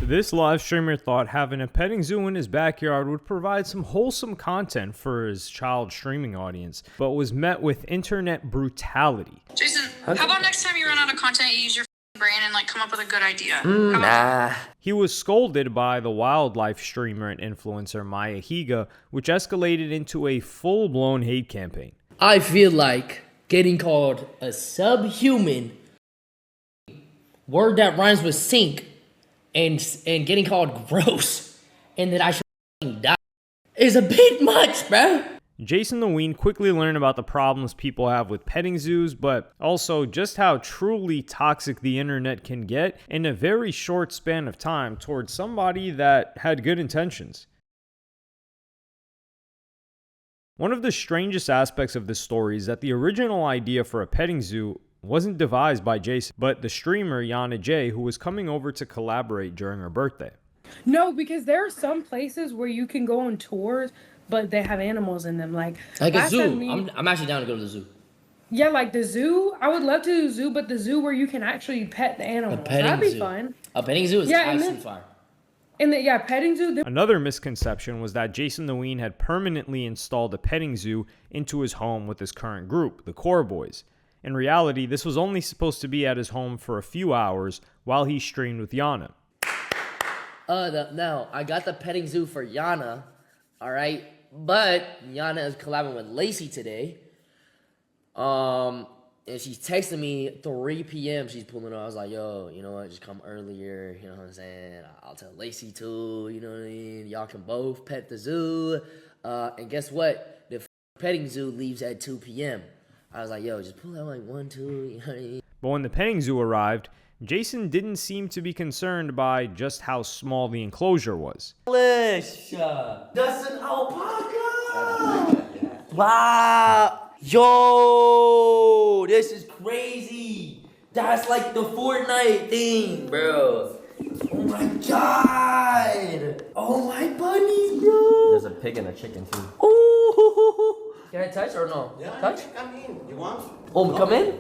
This live streamer thought having a petting zoo in his backyard would provide some wholesome content for his child streaming audience, but was met with internet brutality. Jason, how about next time you run out of content, you use your brain and come up with a good idea? Nah. He was scolded by the wildlife streamer and influencer Maya Higa, which escalated into a full-blown hate campaign. I feel like getting called a subhuman, word that rhymes with sink, and getting called gross, and that I should die, is a bit much, bruh. Jason the Ween quickly learned about the problems people have with petting zoos, but also just how truly toxic the internet can get in a very short span of time towards somebody that had good intentions. One of the strangest aspects of this story is that the original idea for a petting zoo wasn't devised by Jason, but the streamer Yana J, who was coming over to collaborate during her birthday. No, because there are some places where you can go on tours, but they have animals in them. Like a zoo. I'm actually down to go to the zoo. Yeah, like the zoo. I would love to do the zoo, but the zoo where you can actually pet the animals. That'd be fun. A petting zoo is actually fun. Petting zoo. Another misconception was that Jason the Ween had permanently installed a petting zoo into his home with his current group, the Core Boys. In reality, this was only supposed to be at his home for a few hours while he streamed with Yana. Now, I got the petting zoo for Yana, alright? But Yana is collabing with Lacey today. And she's texting me 3 p.m. She's pulling up. I was like, yo, you know what? Just come earlier. You know what I'm saying? I'll tell Lacey too. You know what I mean? Y'all can both pet the zoo. And guess what? The petting zoo leaves at 2 p.m. I was like, yo, just pull out 1, 2. You know what I mean? But when the petting zoo arrived, Jason didn't seem to be concerned by just how small the enclosure was. That's an alpaca! Wow! Yo! This is crazy! That's like the Fortnite thing, bro! Oh my god! Oh my bunnies, bro! There's a pig and a chicken too. Ooh! Can I touch or no? Yeah, touch? Come in. You want? Oh, come in?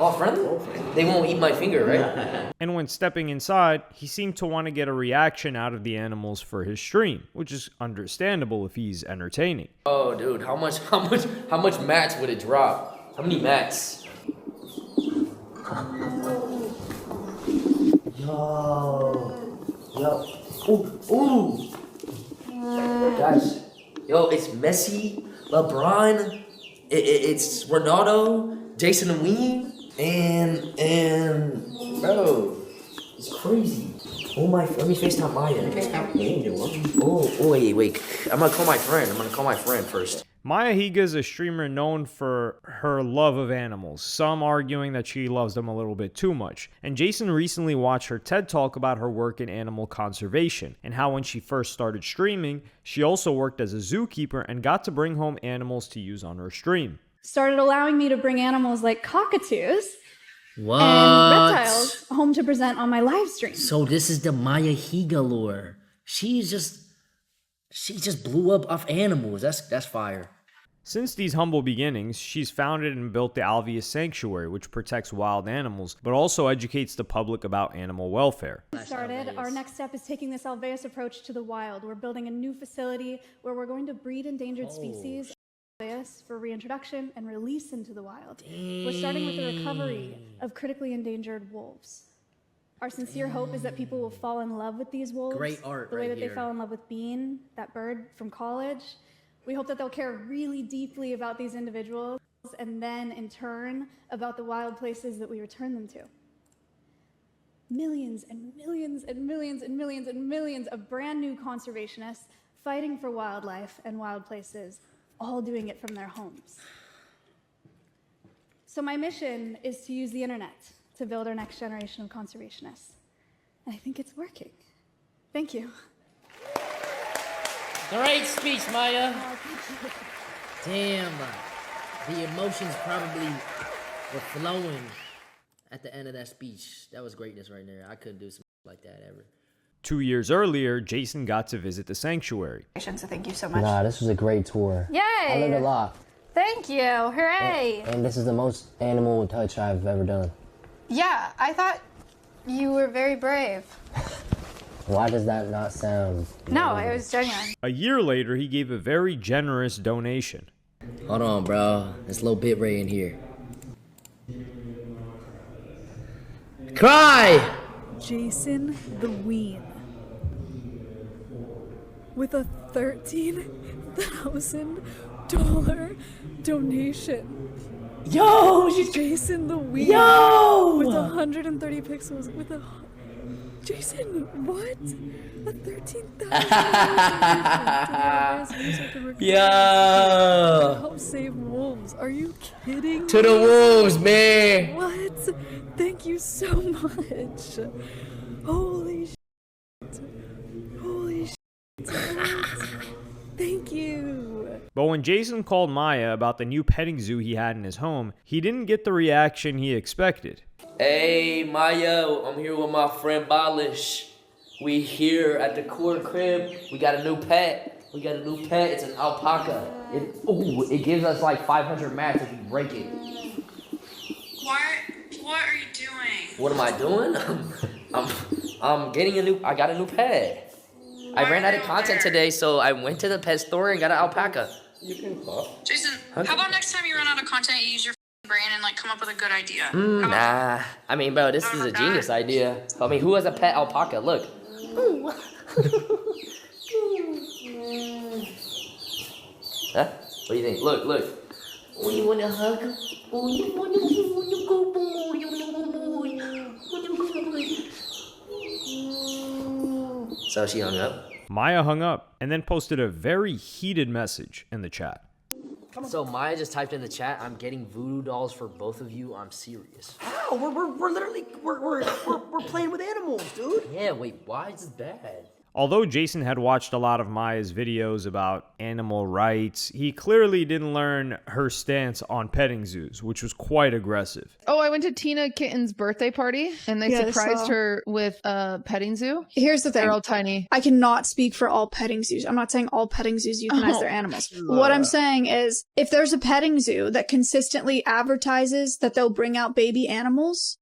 Oh, friendly? They won't eat my finger, right? And when stepping inside, he seemed to want to get a reaction out of the animals for his stream, which is understandable if he's entertaining. Oh, dude, how much mats would it drop? How many mats? Yo. Ooh. Guys, yo, it's Messi, LeBron, it's Ronaldo, Jason and Ween, and bro, it's crazy. Oh my, let me FaceTime Maya. Oh, wait. I'm gonna call my friend first. Maya Higa is a streamer known for her love of animals, some arguing that she loves them a little bit too much. And Jason recently watched her TED Talk about her work in animal conservation, and how when she first started streaming, she also worked as a zookeeper and got to bring home animals to use on her stream. Started allowing me to bring animals like cockatoos and reptiles home to present on my live stream. So this is the Maya Higa lore. She just blew up off animals. That's fire. Since these humble beginnings, she's founded and built the Alveus Sanctuary, which protects wild animals, but also educates the public about animal welfare. Our next step is taking this Alveus approach to the wild. We're building a new facility where we're going to breed endangered species for reintroduction and release into the wild. We're starting with the recovery of critically endangered wolves. Our sincere hope is that people will fall in love with these wolves. Great art the way right that here. They fell in love with Bean, that bird from college. We hope that they'll care really deeply about these individuals and then, in turn, about the wild places that we return them to. Millions and millions and millions and millions and millions of brand new conservationists fighting for wildlife and wild places, all doing it from their homes. So my mission is to use the internet to build our next generation of conservationists. And I think it's working. Thank you. Great speech, Maya. Damn, the emotions probably were flowing at the end of that speech. That was greatness right there. I couldn't do something like that ever. 2 years earlier, Jason got to visit the sanctuary. So thank you so much. Nah, this was a great tour. Yay! I learned a lot. Thank you. Hooray! And this is the most animal touch I've ever done. Yeah, I thought you were very brave. Why does that not sound? No, it was genuine. A year later, he gave a very generous donation. Hold on, bro. It's low bit rate in here. Cry! Jason the Ween with a $13,000 donation. Yo! Jason the Ween Yo! with 130 pixels with a Jason, what? A 13,000 Yo! help save wolves. Are you kidding To the me? wolves, man! What? Thank you so much. Holy shit. Holy shit. Thank you. But when Jason called Maya about the new petting zoo he had in his home, he didn't get the reaction he expected. Hey, Maya, I'm here with my friend Balish. We here at the core crib. We got a new pet. It's an alpaca. It gives us like 500 mats if you break it. What are you doing? What am I doing? I'm getting I got a new pet. I ran out of content today, so I went to the pet store and got an alpaca. Jason, how about next time you run out of content, you use your brain and like come up with a good idea? Nah. I mean, bro, this is a genius idea. I mean, who has a pet alpaca? Look. Huh? What do you think? Look. Oh, you want a hug? Oh, you want a good boy. So she hung up. Maya hung up and then posted a very heated message in the chat. So Maya just typed in the chat, I'm getting voodoo dolls for both of you. I'm serious. Wow, we're literally we're playing with animals, dude. Yeah, wait, why is this bad? Although Jason had watched a lot of Maya's videos about animal rights, he clearly didn't learn her stance on petting zoos, which was quite aggressive. Oh, I went to Tina Kitten's birthday party, and they surprised her with a petting zoo. Here's the thing. They're all tiny. I cannot speak for all petting zoos. I'm not saying all petting zoos euthanize their animals. What I'm saying is, if there's a petting zoo that consistently advertises that they'll bring out baby animals,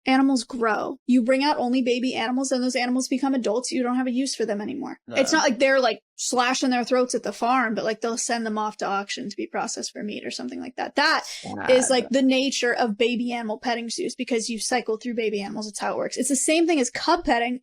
animals grow. You bring out only baby animals and those animals become adults. You don't have a use for them anymore. It's not like they're like slashing their throats at the farm, but like they'll send them off to auction to be processed for meat or something like that. That is like the nature of baby animal petting zoos because you cycle through baby animals. It's how it works. It's the same thing as cub petting.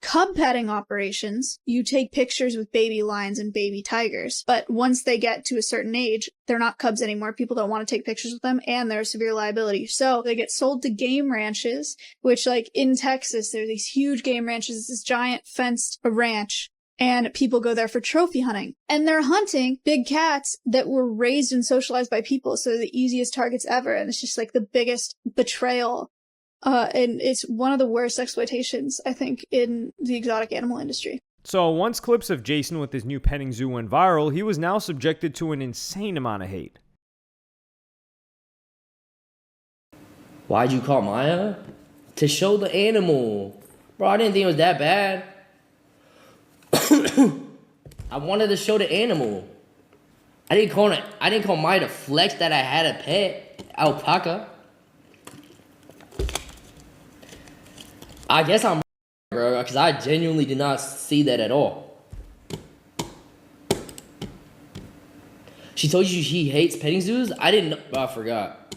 Cub petting operations, you take pictures with baby lions and baby tigers, but once they get to a certain age, they're not cubs anymore. People don't want to take pictures with them, and they're a severe liability. So they get sold to game ranches, which like in Texas, there's these huge game ranches. It's this giant fenced ranch, and people go there for trophy hunting. And they're hunting big cats that were raised and socialized by people, so they're the easiest targets ever, and it's just like the biggest betrayal. And it's one of the worst exploitations, I think, in the exotic animal industry. So once clips of Jason with his new petting zoo went viral, he was now subjected to an insane amount of hate. Why'd you call Maya? To show the animal. Bro, I didn't think it was that bad. I wanted to show the animal. I didn't call Maya to flex that I had a pet alpaca. I guess I'm bro, because I genuinely did not see that at all. She told you she hates petting zoos? I didn't know. I forgot.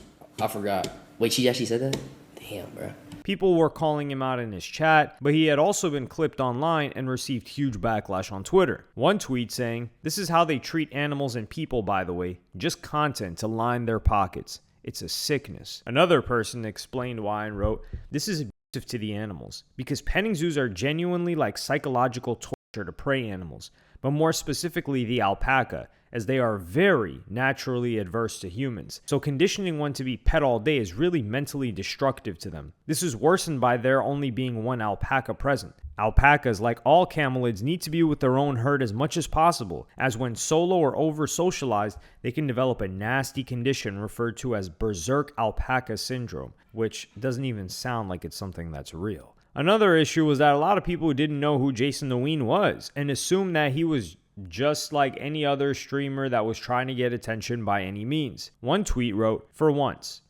Wait, she actually said that? Damn, bro. People were calling him out in his chat, but he had also been clipped online and received huge backlash on Twitter. One tweet saying, "This is how they treat animals and people, by the way. Just content to line their pockets. It's a sickness." Another person explained why and wrote, "This is to the animals because petting zoos are genuinely like psychological torture to prey animals, but more specifically the alpaca, as they are very naturally adverse to humans. So conditioning one to be pet all day is really mentally destructive to them. This is worsened by there only being one alpaca present. Alpacas, like all camelids, need to be with their own herd as much as possible, as when solo or over-socialized, they can develop a nasty condition referred to as berserk alpaca syndrome, which doesn't even sound like it's something that's real." Another issue was that a lot of people didn't know who Jason the Ween was and assumed that he was just like any other streamer that was trying to get attention by any means. One tweet wrote, for once,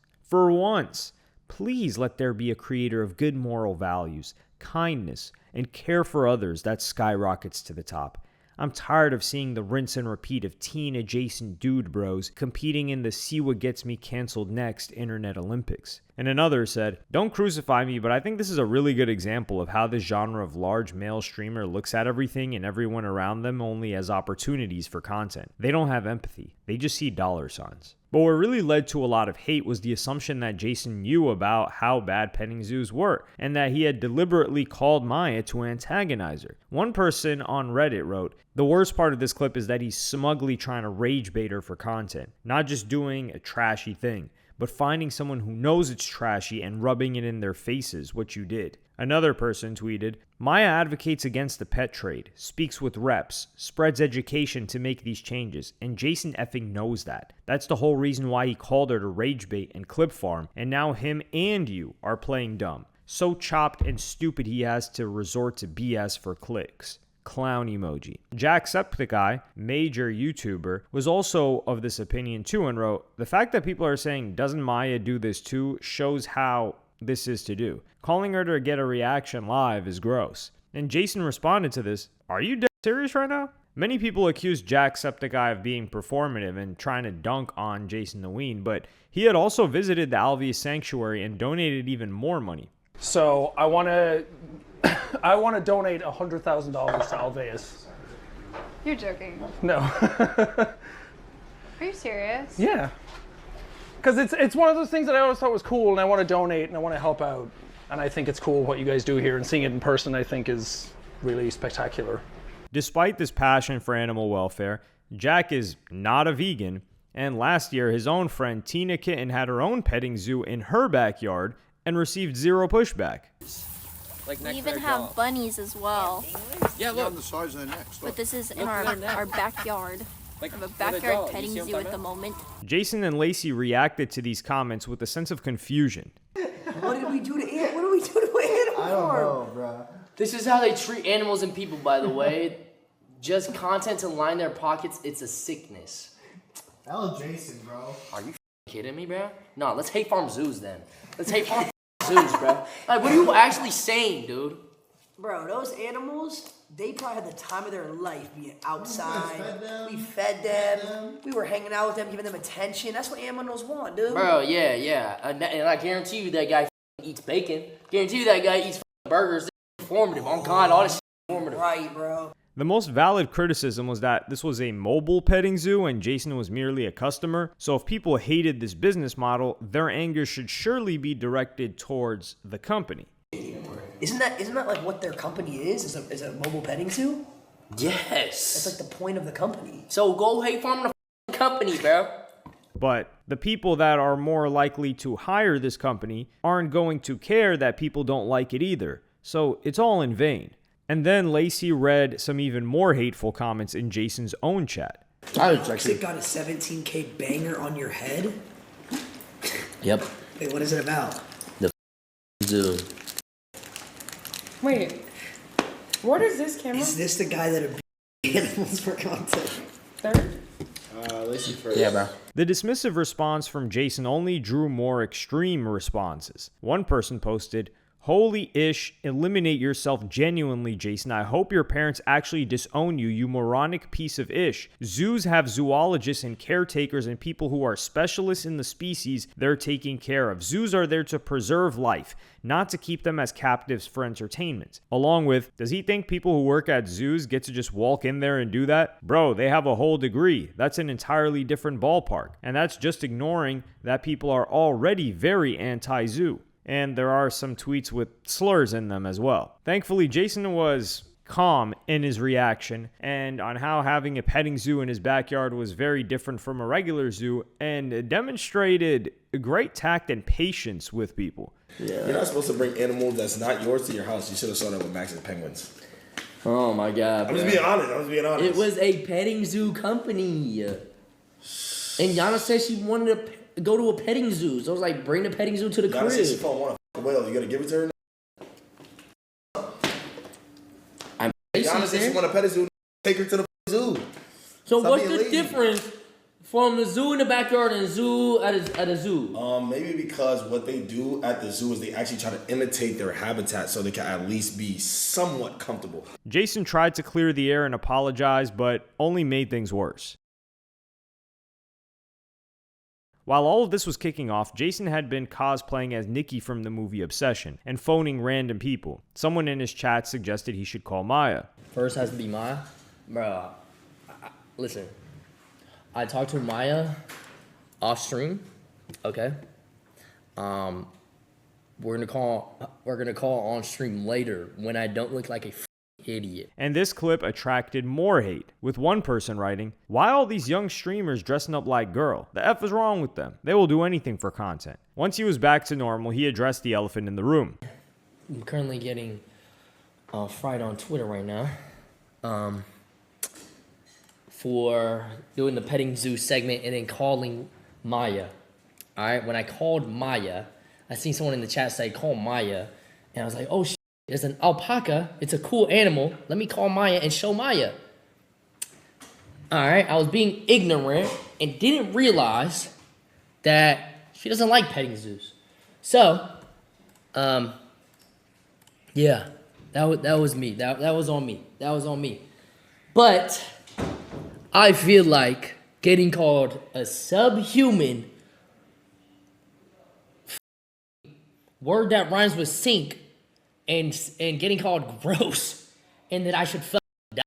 please let there be a creator of good moral values. kindness, and care for others that skyrockets to the top. I'm tired of seeing the rinse and repeat of teen-adjacent dude bros competing in the see what gets me canceled next internet Olympics. And another said, don't crucify me, but I think this is a really good example of how this genre of large male streamer looks at everything and everyone around them only as opportunities for content. They don't have empathy. They just see dollar signs. But what really led to a lot of hate was the assumption that Jason knew about how bad petting zoos were, and that he had deliberately called Maya to antagonize her. One person on Reddit wrote, the worst part of this clip is that he's smugly trying to rage bait her for content, not just doing a trashy thing, but finding someone who knows it's trashy and rubbing it in their faces, what you did. Another person tweeted, Maya advocates against the pet trade, speaks with reps, spreads education to make these changes, and Jason effing knows that. That's the whole reason why he called her to rage bait and clip farm, and now him and you are playing dumb. So chopped and stupid he has to resort to BS for clicks. Clown emoji. Jacksepticeye, major YouTuber, was also of this opinion too and wrote, the fact that people are saying doesn't Maya do this too shows how this is to do. Calling her to get a reaction live is gross. And Jason responded to this, are you dead serious right now? Many people accuse Jacksepticeye of being performative and trying to dunk on Jason the Ween, but he had also visited the Alveus Sanctuary and donated even more money. So I want to donate $100,000 to Alveus. You're joking. No. Are you serious? Yeah. Because it's one of those things that I always thought was cool, and I want to donate and I want to help out, and I think it's cool what you guys do here, and seeing it in person I think is really spectacular. Despite this passion for animal welfare, Jack is not a vegan, and last year his own friend Tina Kitten had her own petting zoo in her backyard and received zero pushback. We even have bunnies as well. Yeah, look. On the size of the neck. But this is in our backyard. We have a backyard petting zoo at the moment. Jason and Lacey reacted to these comments with a sense of confusion. What did we do to animals? What do we do to animals? I don't know, bro. This is how they treat animals and people, by the way. Just content to line their pockets, it's a sickness. That was Jason, bro. Are you kidding me, bro? No, let's hate farm zoos then. Let's hate farm zoos, bro. Like, what are you actually saying, dude? Bro, those animals, they probably had the time of their life being outside. We fed them. We were hanging out with them, giving them attention. That's what animals want, dude. Bro, yeah. And I guarantee you that guy eats bacon. Guarantee you that guy eats burgers. It's informative. On God, all this shit is informative. Right, bro. The most valid criticism was that this was a mobile petting zoo and Jason was merely a customer. So if people hated this business model, their anger should surely be directed towards the company. Isn't that like what their company is? Is a mobile petting zoo? Yes. That's like the point of the company. So go hate farm the company, bro. But the people that are more likely to hire this company aren't going to care that people don't like it either. So it's all in vain. And then Lacey read some even more hateful comments in Jason's own chat. It got a 17K banger on your head? Yep. Wait, what is it about? The zoo. Wait, what is this camera? Is this the guy that abused animals for content? Third? Lacey first. Yeah, bro. The dismissive response from Jason only drew more extreme responses. One person posted, "Holy ish, eliminate yourself genuinely, Jason. I hope your parents actually disown you, you moronic piece of ish. Zoos have zoologists and caretakers and people who are specialists in the species they're taking care of. Zoos are there to preserve life, not to keep them as captives for entertainment." Along with, does he think people who work at zoos get to just walk in there and do that? Bro, they have a whole degree. That's an entirely different ballpark. And that's just ignoring that people are already very anti-zoo. And there are some tweets with slurs in them as well. Thankfully, Jason was calm in his reaction and on how having a petting zoo in his backyard was very different from a regular zoo and demonstrated great tact and patience with people. Yeah. You're not supposed to bring animals that's not yours to your house. You should have started with Max's penguins. Oh my God, I'm just being honest. It was a petting zoo company. And Yana said she wanted to go to a petting zoo. So I was like, bring the petting zoo to the crib. Said she don't want a whale. You gotta give it to her. Yana said she want a petting zoo. Take her to the zoo. So Stop what's being the lazy. difference From the zoo in the backyard and the zoo at a zoo. Maybe because what they do at the zoo is they actually try to imitate their habitat so they can at least be somewhat comfortable. Jason tried to clear the air and apologize, but only made things worse. While all of this was kicking off, Jason had been cosplaying as Nikki from the movie Obsession and phoning random people. Someone in his chat suggested he should call Maya. First has to be Maya? Bro, listen. I talked to Maya off stream, okay? We're gonna call on stream later when I don't look like a idiot. And this clip attracted more hate, with one person writing, "Why all these young streamers dressing up like girl? The F is wrong with them. They will do anything for content." Once he was back to normal, he addressed the elephant in the room. I'm currently getting fried on Twitter right now for doing the petting zoo segment and then calling Maya. All right, when I called Maya, I seen someone in the chat say, "Call Maya," and I was like, "Oh shit. It's an alpaca. It's a cool animal. Let me call Maya and show Maya." All right, I was being ignorant and didn't realize that she doesn't like petting zoos. So, yeah, that was me. That was on me. That was on me. But I feel like getting called a subhuman word that rhymes with sink and getting called gross and that I should die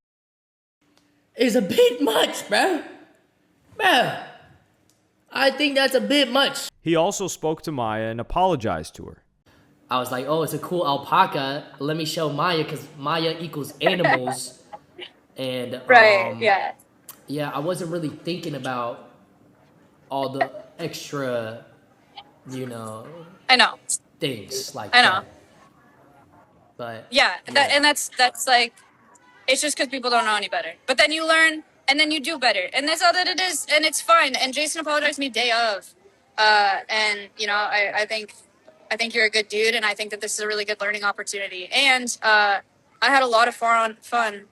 is a bit much, bruh. Bruh. I think that's a bit much. He also spoke to Maya and apologized to her. I was like, "Oh, it's a cool alpaca. Let me show Maya because Maya equals animals." And Right, yeah. Yeah, I wasn't really thinking about all the extra, I know. things like I know. that. But Yeah, and that's like, it's just because people don't know any better. But then you learn, and then you do better, and that's all that it is, and it's fine. And Jason apologized to me day of, and I think you're a good dude, and I think that this is a really good learning opportunity. And I had a lot of fun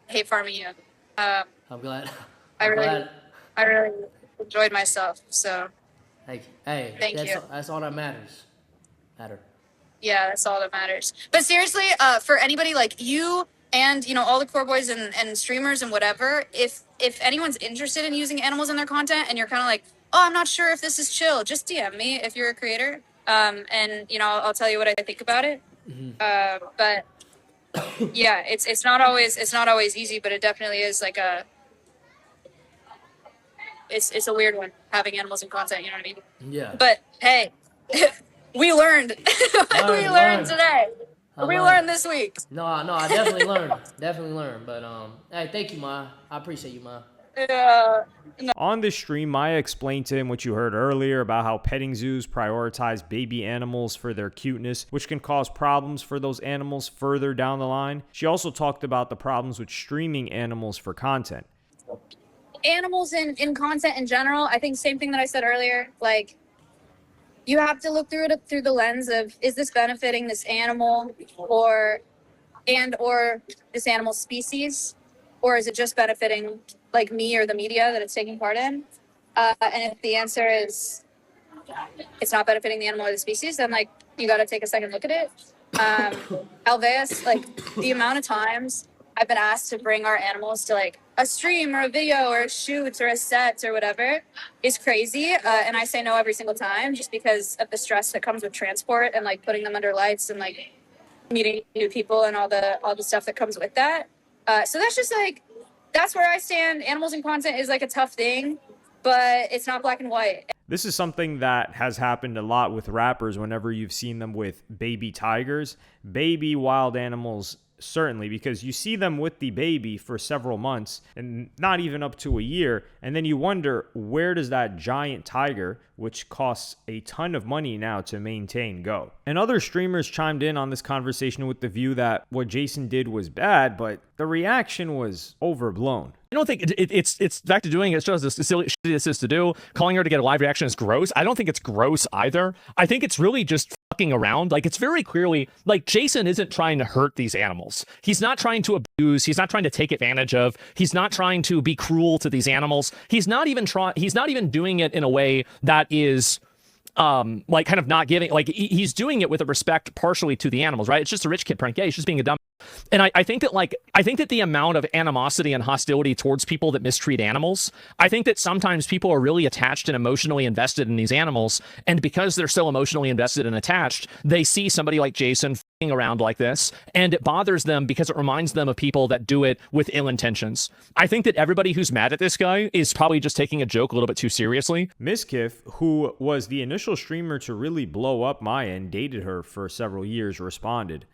hate farming you. I'm glad. I really enjoyed myself. So Hey, Thank you. That's all that matters. yeah, that's all that matters. But seriously, for anybody like you and all the core boys and streamers and whatever, if anyone's interested in using animals in their content and you're kind of like, "Oh, I'm not sure if this is chill," just DM me if you're a creator, and I'll tell you what I think about it. But yeah, it's not always easy, but it definitely is like it's a weird one having animals in content. You know what I mean? Yeah. But hey, we learned. We learned today. We learned this week. No, I definitely learned. Definitely learned. But hey, thank you, Ma. I appreciate you, Ma. On this stream, Maya explained to him what you heard earlier about how petting zoos prioritize baby animals for their cuteness, which can cause problems for those animals further down the line. She also talked about the problems with streaming animals for content. Animals in content in general, I think same thing that I said earlier, like you have to look through it through the lens of, is this benefiting this animal or this animal species, or is it just benefiting like me or the media that it's taking part in? And if the answer is it's not benefiting the animal or the species, then like you got to take a second look at it. Alveus, like the amount of times I've been asked to bring our animals to like a stream or a video or a shoot or a set or whatever is crazy. And I say no every single time just because of the stress that comes with transport and like putting them under lights and like meeting new people and all the stuff that comes with that. So that's just like, that's where I stand. Animals in content is like a tough thing, but it's not black and white. This is something that has happened a lot with rappers whenever you've seen them with baby tigers, baby wild animals. Certainly, because you see them with the baby for several months and not even up to a year. And then you wonder, where does that giant tiger, which costs a ton of money now to maintain, go? And other streamers chimed in on this conversation with the view that what Jason did was bad, but the reaction was overblown. I don't think it's back to doing it. It's just as silly shit this is to do. Calling her to get a live reaction is gross. I don't think it's gross either. I think it's really just fucking around. Like, it's very clearly like Jason isn't trying to hurt these animals. He's not trying to abuse. He's not trying to take advantage of. He's not trying to be cruel to these animals. He's not even doing it in a way that is like kind of not giving, like he's doing it with a respect partially to the animals, right? It's just a rich kid prank. Yeah, he's just being a dumb. And I think that the amount of animosity and hostility towards people that mistreat animals, I think that sometimes people are really attached and emotionally invested in these animals. And because they're so emotionally invested and attached, they see somebody like Jason f***ing around like this, and it bothers them because it reminds them of people that do it with ill intentions. I think that everybody who's mad at this guy is probably just taking a joke a little bit too seriously. Miskiff, who was the initial streamer to really blow up Maya and dated her for several years, responded.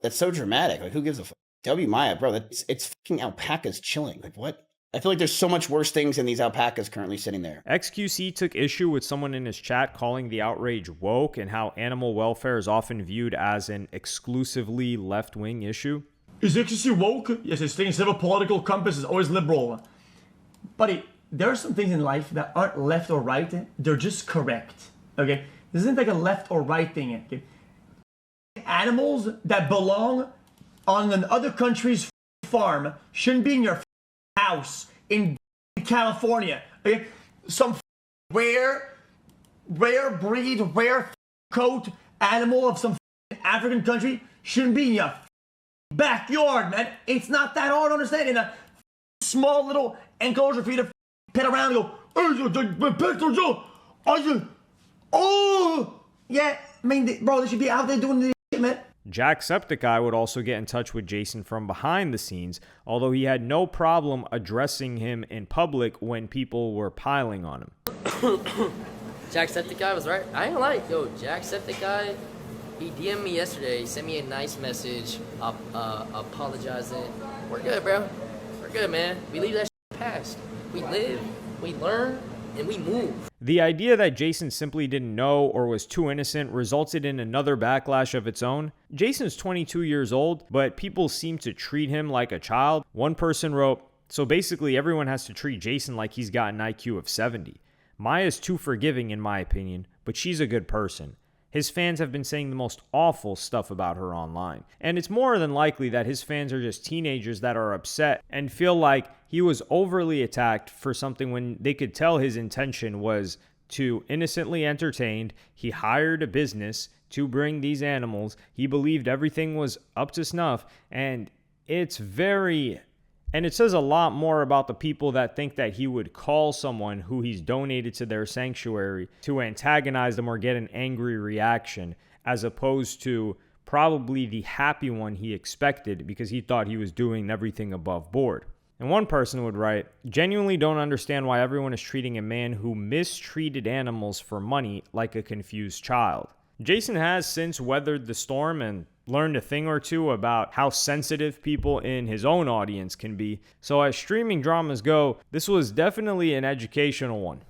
That's so dramatic. Like, who gives a fuck? W Maya, bro, it's fucking alpacas chilling. Like, what? I feel like there's so much worse things than these alpacas currently sitting there. XQC took issue with someone in his chat calling the outrage woke and how animal welfare is often viewed as an exclusively left-wing issue. Is XQC woke? Yes, it's thinking civil political compass is always liberal. Buddy, there are some things in life that aren't left or right. They're just correct. Okay? This isn't like a left or right thing. Okay? Animals that belong on another country's farm shouldn't be in your house in California. Okay? Some rare breed, rare coat animal of some African country shouldn't be in your backyard, man. It's not that hard to understand. In a small little enclosure for you to pet around and go, oh, yeah. I mean, bro, they should be out there doing this shit, man. Jacksepticeye would also get in touch with Jason from behind the scenes, although he had no problem addressing him in public when people were piling on him. Jacksepticeye was right. I ain't like, yo, Jacksepticeye, he DM'd me yesterday, he sent me a nice message, apologizing. We're good, bro. We're good, man. We leave that shit past. We live, we learn, and we move. The idea that Jason simply didn't know or was too innocent resulted in another backlash of its own. Jason's 22 years old, but people seem to treat him like a child. One person wrote, so basically everyone has to treat Jason like he's got an IQ of 70. Maya's too forgiving in my opinion, but she's a good person. His fans have been saying the most awful stuff about her online. And it's more than likely that his fans are just teenagers that are upset and feel like he was overly attacked for something when they could tell his intention was to innocently entertain. He hired a business to bring these animals. He believed everything was up to snuff. And it says a lot more about the people that think that he would call someone who he's donated to their sanctuary to antagonize them or get an angry reaction, as opposed to probably the happy one he expected because he thought he was doing everything above board. And one person would write, genuinely don't understand why everyone is treating a man who mistreated animals for money like a confused child. Jason has since weathered the storm and learned a thing or two about how sensitive people in his own audience can be. So as streaming dramas go, this was definitely an educational one.